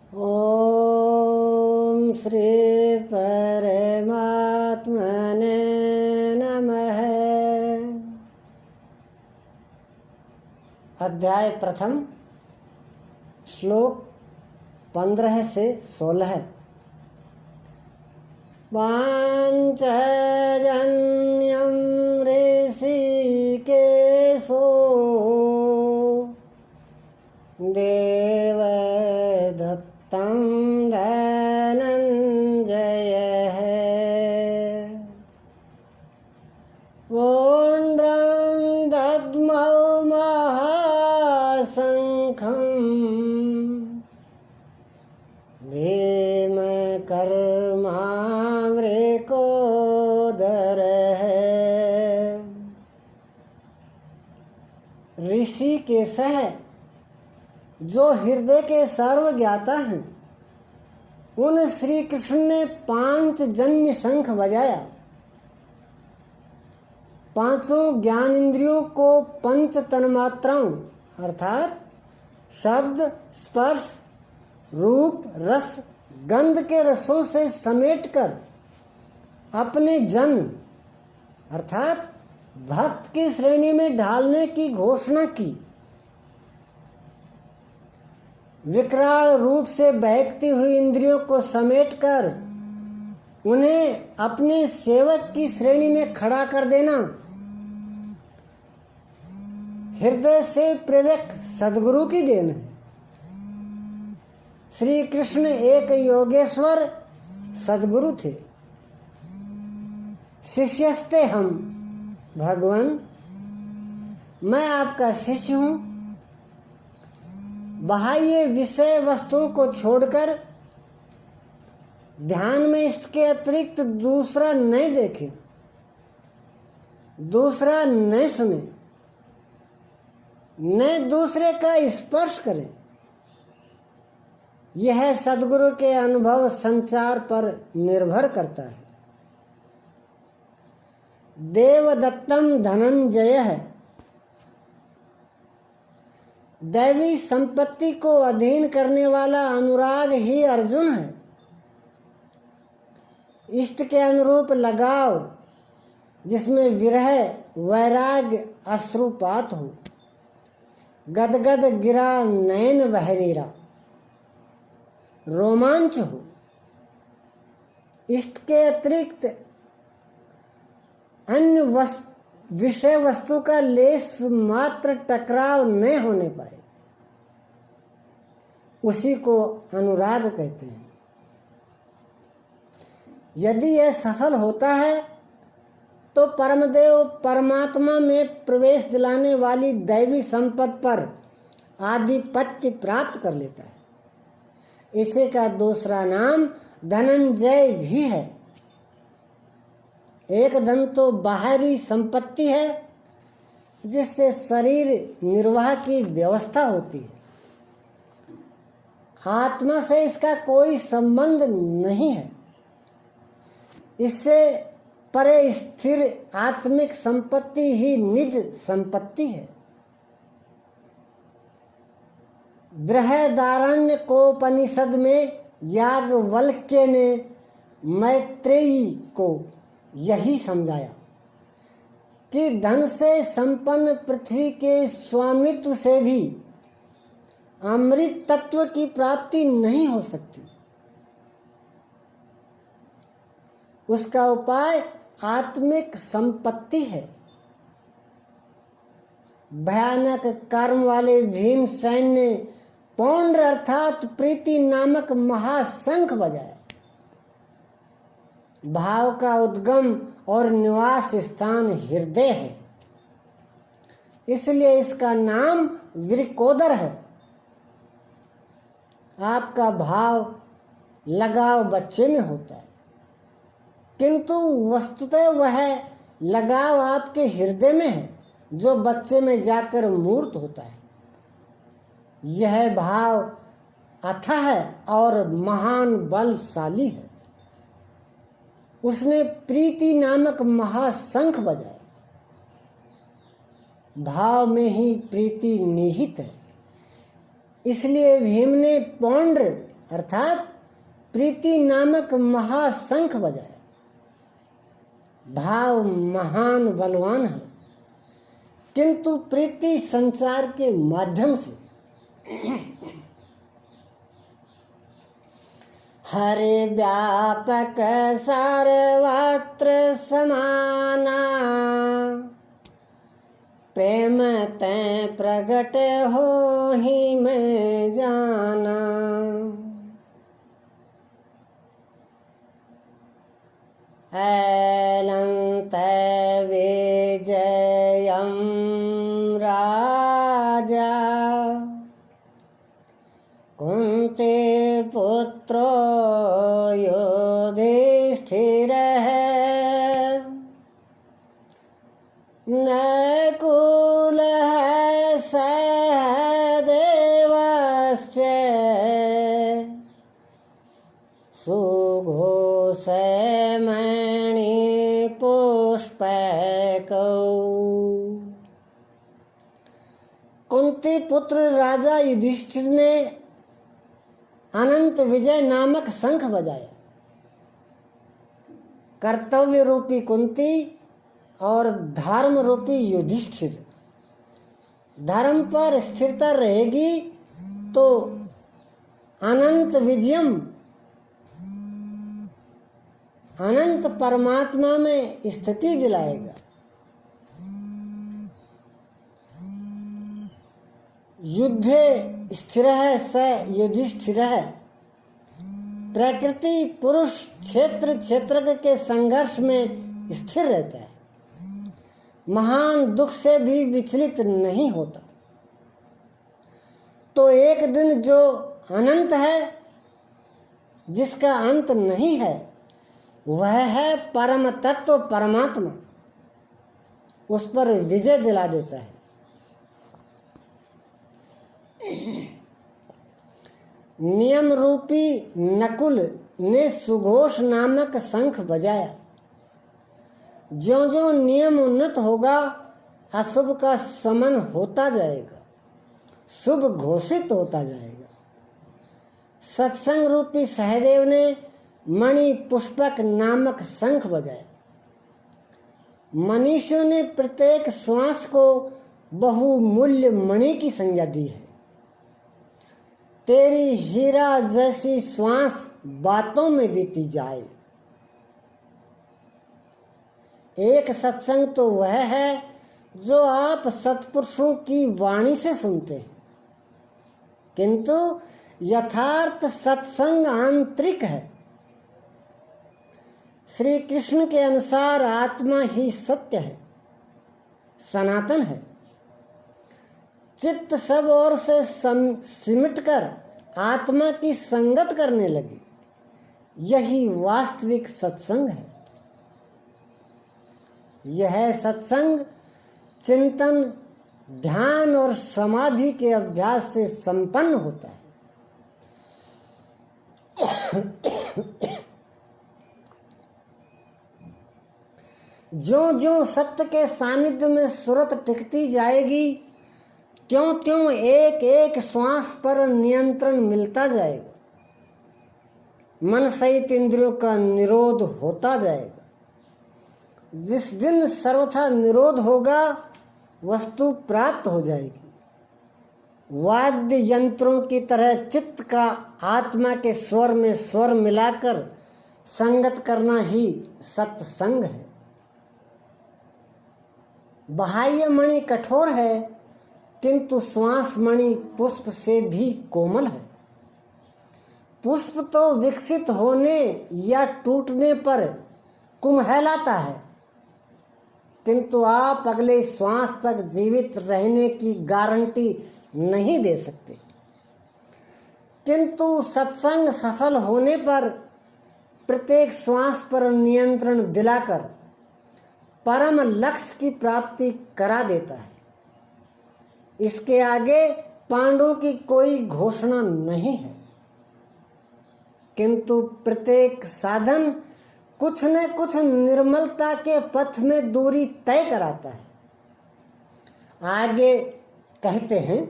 ओम श्री परमात्मने नमः। अध्याय प्रथम, श्लोक 15 से 16। पांचजन्यं ऋषिकेशो देवदत्तं धनञ्जयः वोण्ड्रं दद्मौ महाशङ्खं भीमकर्मामृकोदरः। ऋषिकेशः जो हृदय के सर्वज्ञाता हैं, उन श्री कृष्ण ने पांचजन्य शंख बजाया। पांचों ज्ञान इंद्रियों को पंच तन्मात्राओं अर्थात शब्द, स्पर्श, रूप, रस, गंध के रसों से समेटकर अपने जन अर्थात भक्त की श्रेणी में ढालने की घोषणा की। विकराल रूप से बहकती हुई इंद्रियों को समेटकर उन्हें अपने सेवक की श्रेणी में खड़ा कर देना हृदय से प्रेरक सद्गुरु की देन है। श्री कृष्ण एक योगेश्वर सद्गुरु थे। शिष्यस्ते हम, भगवान मैं आपका शिष्य हूँ। बाह्य विषय वस्तुओं को छोड़कर ध्यान में इसके अतिरिक्त दूसरा नहीं देखें, दूसरा नहीं सुने, न दूसरे का स्पर्श करें। यह सद्गुरु के अनुभव संचार पर निर्भर करता है। देवदत्तम धनंजय है। दैवी संपत्ति को अधीन करने वाला अनुराग ही अर्जुन है। इष्ट के अनुरूप लगाव जिसमें विरह, वैराग्य, अश्रुपात हो, गदगद गिरा नयन बहरीरा, रोमांच हो। इष्ट के अतिरिक्त अन्य विषय वस्तु का लेस मात्र टकराव न होने पाए, उसी को अनुराग कहते हैं। यदि यह सफल होता है तो परमदेव परमात्मा में प्रवेश दिलाने वाली दैवी संपत्ति पर आधिपत्य प्राप्त कर लेता है। इसी का दूसरा नाम धनंजय भी है। एक धन तो बाहरी संपत्ति है जिससे शरीर निर्वाह की व्यवस्था होती है। आत्मा से इसका कोई संबंध नहीं है। इससे परे स्थिर आत्मिक संपत्ति ही निज संपत्ति है। बृहदारण्यकोपनिषद में याज्ञवल्क्य ने मैत्रेयी को यही समझाया कि धन से संपन्न पृथ्वी के स्वामित्व से भी अमृत तत्व की प्राप्ति नहीं हो सकती। उसका उपाय आत्मिक संपत्ति है। भयानक कर्म वाले भीमसेन ने पौंड्र अर्थात प्रीति नामक महाशंख बजाया। भाव का उद्गम और निवास स्थान हृदय है, इसलिए इसका नाम वृकोदर है। आपका भाव लगाव बच्चे में होता है, किंतु वस्तुतः वह लगाव आपके हृदय में है जो बच्चे में जाकर मूर्त होता है। यह भाव अथाह और महान बलशाली है। उसने प्रीति नामक महाशंख बजाया। भाव में ही प्रीति निहित है। इसलिए भीम ने पौंड्र अर्थात प्रीति नामक महाशंख बजाया। भाव महान बलवान है, किंतु प्रीति संचार के माध्यम से हरे व्यापक सर्वत्र समाना, प्रेम तैं प्रगट हो ही मैं जाना। ऐलंत विजयम राजा, कुंती पुत्रो युधिष्ठिरः, नकुलः सहदेवश्च, सुघोषमणि पुष्पकौ। कुंती पुत्र राजा युधिष्ठिर ने अनंत विजय नामक शंख बजाया। कर्तव्य रूपी कुंती और धर्म रूपी युधिष्ठिर, धर्म पर स्थिरता रहेगी तो अनंत विजयम, अनंत परमात्मा में स्थिति दिलाएगा। युद्धे स्थिरः स युधिष्ठिरः, प्रकृति पुरुष क्षेत्र क्षेत्रज्ञ के संघर्ष में स्थिर रहता है, महान दुख से भी विचलित नहीं होता। तो एक दिन जो अनंत है, जिसका अंत नहीं है, वह है परम तत्व परमात्मा, उस पर विजय दिला देता है। नियम रूपी नकुल ने सुघोष नामक शंख बजाया। ज्यों ज्यों नियम उन्नत होगा, अशुभ का शमन होता जाएगा, शुभ घोषित होता जाएगा। सत्संग रूपी सहदेव ने मणि पुष्पक नामक शंख बजाया। मनीषियों ने प्रत्येक श्वास को बहुमूल्य मणि की संज्ञा दी है। तेरी हीरा जैसी श्वास बातों में बीती जाए। एक सत्संग तो वह है जो आप सत्पुरुषों की वाणी से सुनते हैं, किंतु यथार्थ सत्संग आंतरिक है। श्री कृष्ण के अनुसार आत्मा ही सत्य है, सनातन है। चित्त सब ओर से सिमटकर आत्मा की संगत करने लगी, यही वास्तविक सत्संग है। यह सत्संग चिंतन, ध्यान और समाधि के अभ्यास से संपन्न होता है। ज्यों ज्यों सत्य के सानिध्य में सुरत टिकती जाएगी, त्यों त्यों एक एक श्वास पर नियंत्रण मिलता जाएगा। मन सहित इंद्रियों का निरोध होता जाएगा। जिस दिन सर्वथा निरोध होगा, वस्तु प्राप्त हो जाएगी। वाद्य यंत्रों की तरह चित्त का आत्मा के स्वर में स्वर मिलाकर संगत करना ही सत्संग है। बाह्य मणि कठोर है, किंतु श्वास मणि पुष्प से भी कोमल है। पुष्प तो विकसित होने या टूटने पर कुम्हलाता है, किंतु आप अगले श्वास तक जीवित रहने की गारंटी नहीं दे सकते। किंतु सत्संग सफल होने पर प्रत्येक श्वास पर नियंत्रण दिलाकर परम लक्ष्य की प्राप्ति करा देता है। इसके आगे पांडवों की कोई घोषणा नहीं है, किंतु प्रत्येक साधन कुछ न कुछ निर्मलता के पथ में दूरी तय कराता है। आगे कहते हैं,